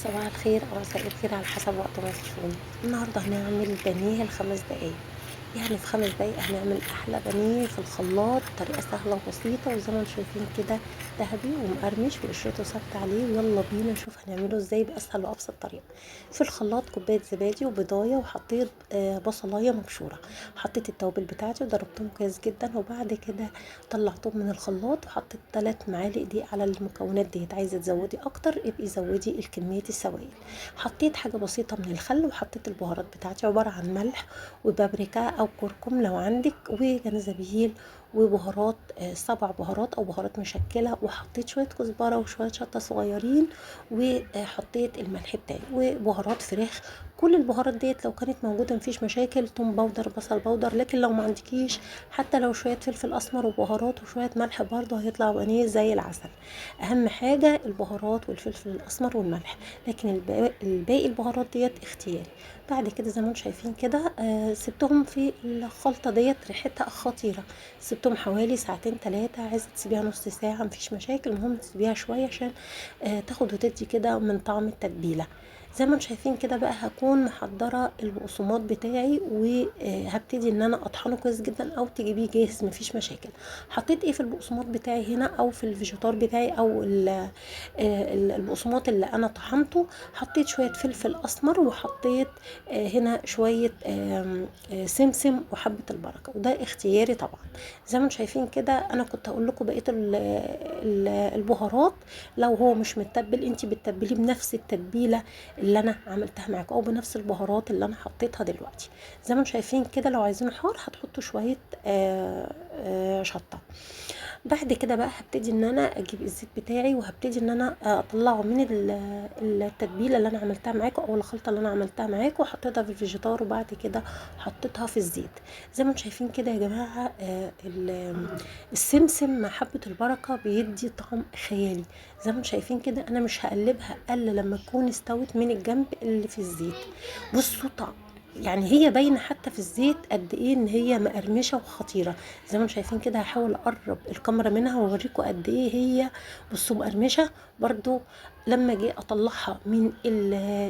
صباح الخير أو مساء الخير على حسب وقت ما تشوفوني. النهارده هنعمل بانيه ل5 دقايق، يعني في 5 دقايق هنعمل أحلى بانيه في الخلاط بطريقة سهلة وبسيطة، وزي ما انتم شايفين كده ذهبي ومقرمش وقشرته ثابتة عليه. ويلا بينا نشوف هنعمله ازاي بأسهل وأبسط طريقة. في الخلاط كوباية زبادي وبيضاية، وحطيت بصلاية مبشورة. حطيت التوابل بتاعتي وضربتهم كويس جدا، وبعد كده طلعتهم من الخلاط وحطيت 3 معالق دقيق على المكونات ديت. عايزه تزودي اكتر ابقي زودي الكميه السوائل. حطيت حاجه بسيطه من الخل، وحطيت البهارات بتاعتي عباره عن ملح وبابريكا او كركم لو عندك وجنزبيل وبهارات 7 بهارات او بهارات مشكله، وحطيت شويه كزبره وشويه شطه صغيرين، وحطيت الملح بتاعي وبهارات فراخ. كل البهارات ديت لو كانت موجوده مفيش مشاكل، توم باودر بصل باودر، لكن لو ما عندكيش حتى لو شويه فلفل اسمر وبهارات وشويه ملح برضه هيطلع بانيه زي العسل. اهم حاجه البهارات والفلفل الاسمر والملح، لكن الباقي البهارات ديت اختياري. بعد كده زي ما انتم شايفين كده سبتهم في الخلطه ديت، ريحتها خطيره. سبتهم حوالي ساعتين 3، عايزه تسيبيها نص ساعه مفيش مشاكل، المهم تسيبيها شويه عشان تاخد وتدي كده من طعم التتبيله. زي ما انتم شايفين كده بقى هكون محضره البقسماط بتاعي، وهبتدي ان انا اطحنه كويس جدا او تجيبيه جاهز مفيش مشاكل. حطيت ايه في البقسماط بتاعي هنا او في الفيجيتار بتاعي او البقسماط اللي انا طحنته. حطيت شويه فلفل اسمر، وحطيت هنا شويه سمسم وحبه البركه، وده اختياري طبعا. زي ما انتم شايفين كده انا كنت هقول لكم بقيه البهارات. لو هو مش متبل انت بتتبليه بنفس التتبيله اللي انا عملتها معاكم، او بنفس البهارات اللي انا حطيتها دلوقتي. زي ما انتم شايفين كده لو عايزينه حار هتحطوا شويه شطه. بعد كده بقى هبتدي ان انا اجيب الزيت بتاعي، وهبتدي ان انا اطلعه من التتبيله اللي انا عملتها معاكم او الخلطه اللي انا عملتها معاكم، وحطيتها في الفيجيتار، وبعد كده حطيتها في الزيت. زي ما انتم شايفين كده يا جماعه السمسم مع حبه البركه بيدي طعم خيالي. زي ما انتم شايفين كده انا مش هقلبها الا لما تكون استوت من الجنب اللي في الزيت. بصوا طعم، يعني هي باينه حتى في الزيت قد ايه ان هي مقرمشه وخطيره. زي ما انتم شايفين كده هحاول اقرب الكاميرا منها واوريكم قد ايه هي. بصوا مقرمشه برضو. لما اجي اطلعها من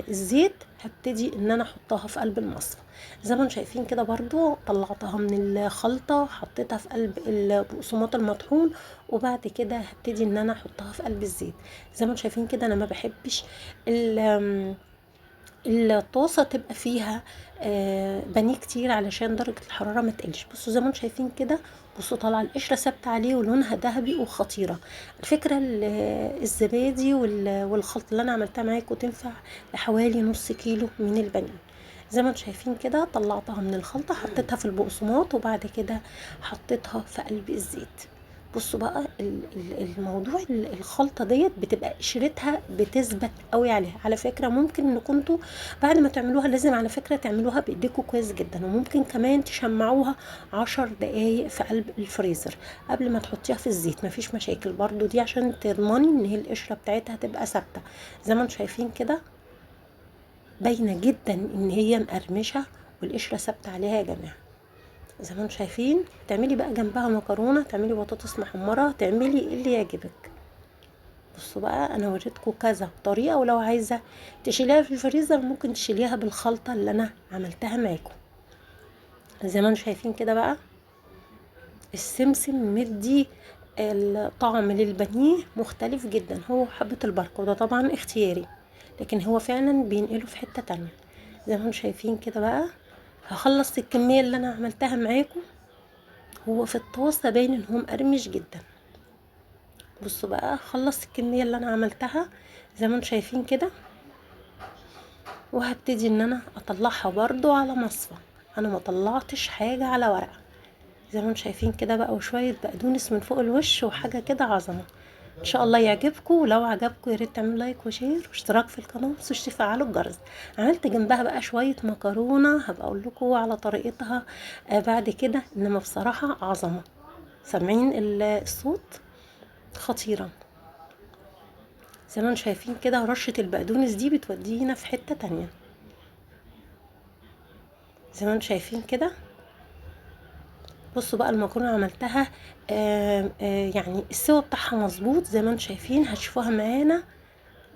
الزيت هبتدي ان انا احطها في قلب المصفى. زي ما انتم شايفين كده برضو طلعتها من الخلطه، حطيتها في قلب البقسماط المطحون، وبعد كده هبتدي ان انا احطها في قلب الزيت. زي ما انتم شايفين كده انا ما بحبش الطاسه تبقى فيها بانيه كتير علشان درجه الحراره ما تقلش. بصوا زي ما انتم شايفين كده، بصوا طالعه القشره ثابته عليه ولونها ذهبي وخطيره. الفكره الزبادي والخلط اللي انا عملتها معاكم تنفع لحوالي نص كيلو من البانيه. زي ما انتم شايفين كده طلعتها من الخلطه، حطيتها في البقسماط، وبعد كده حطيتها في قلب الزيت. بصوا بقى الموضوع الخلطه ديت بتبقى قشرتها بتثبت قوي عليها. على فكره ممكن ان كنتوا بعد ما تعملوها لازم على فكره تعملوها بايديكم كويس جدا، وممكن كمان تشمعوها 10 دقايق في قلب الفريزر قبل ما تحطيها في الزيت مفيش مشاكل برضو، دي عشان تضمني ان هي القشره بتاعتها تبقى ثابته. زي ما انتم شايفين كده باينه جدا ان هي مقرمشه والقشره ثابته عليها يا جماعه. زي ما انتم شايفين تعملي بقى جنبها مكرونه، تعملي بطاطس محمره، تعملي اللي يعجبك. بصوا بقى انا وريتكم كذا طريقه، ولو عايزه تشيليها في الفريزر ممكن تشيليها بالخلطه اللي انا عملتها معاكم. زي ما انتم شايفين كده بقى السمسم مدي الطعم للبانيه مختلف جدا، هو حبه البركه، وده طبعا اختياري، لكن هو فعلا بينقله في حته تانية. زي ما انتم شايفين كده بقى هخلص الكميه اللي انا عملتها معاكم. هو في الطاسه باين ان هو مقرمش جدا. بصوا بقى خلصت الكميه اللي انا عملتها زي ما انتم شايفين كده، وهبتدي ان انا اطلعها برضو على مصفى. انا ما طلعتش حاجه على ورقه. زي ما انتم شايفين كده بقى، وشويه بقدونس من فوق الوش وحاجه كده عظمه. ان شاء الله يعجبكم، ولو عجبكم يا ريت تعملوا لايك وشير واشتراك في القناه، متنسوش تفعلوا الجرس. عملت جنبها بقى شويه مكرونه هبقى اقول لكم على طريقتها بعد كده، انما بصراحه عظمه. سامعين الصوت خطيره. زي ما انتم شايفين كده رشه البقدونس دي بتودينا في حته تانية. زي ما انتم شايفين كده بصوا بقى المكرونه عملتها يعني السوا بتاعها مظبوط. زي ما انتم شايفين هتشوفوها معانا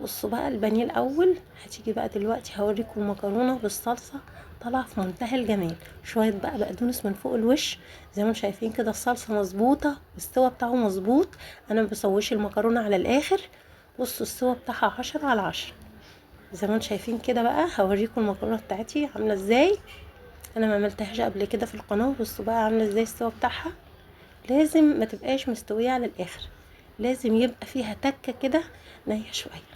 بصوا بقى البانيه الاول. هتيجي بقى دلوقتي هوريكم المكرونه بالصلصه طالعه في منتهى الجمال. شويه بقى بقدونس من فوق الوش، زي ما انتم شايفين كده الصلصه مظبوطه والسوا بتاعه مظبوط. انا ما بسويش المكرونه على الاخر. بصوا السوا بتاعها 10/10. زي ما انتم شايفين كده بقى هوريكم المكرونه بتاعتي عامله ازاي. انا ما عملتهاش قبل كده في القناه. بصوا بقى عامله ازاي السوا بتاعها. لازم ما تبقاش مستويه على الاخر، لازم يبقى فيها تكه كده نيه شويه.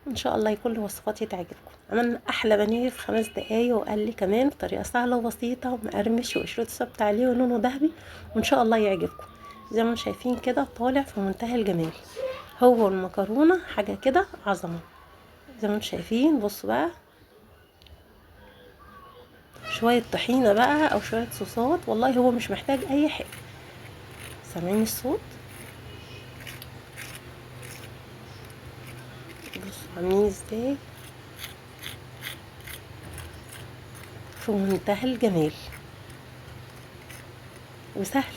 ان شاء الله كل وصفاتي تعجبكم. عملنا احلى بانيه في 5 دقايق، وقال لي كمان بطريقه سهله وبسيطه ومقرمش وقشرته ثابته عليه ولونه ذهبي، وان شاء الله يعجبكم. زي ما شايفين كده طالع في منتهى الجمال. هو المكرونه حاجه كده عظمه. زي ما انتم شايفين بصوا بقى، شويه طحينه بقى او شويه صوصات، والله هو مش محتاج اي حاجه. سامعين الصوت؟ بصوا عاملين ازاي في منتهى الجمال وسهل.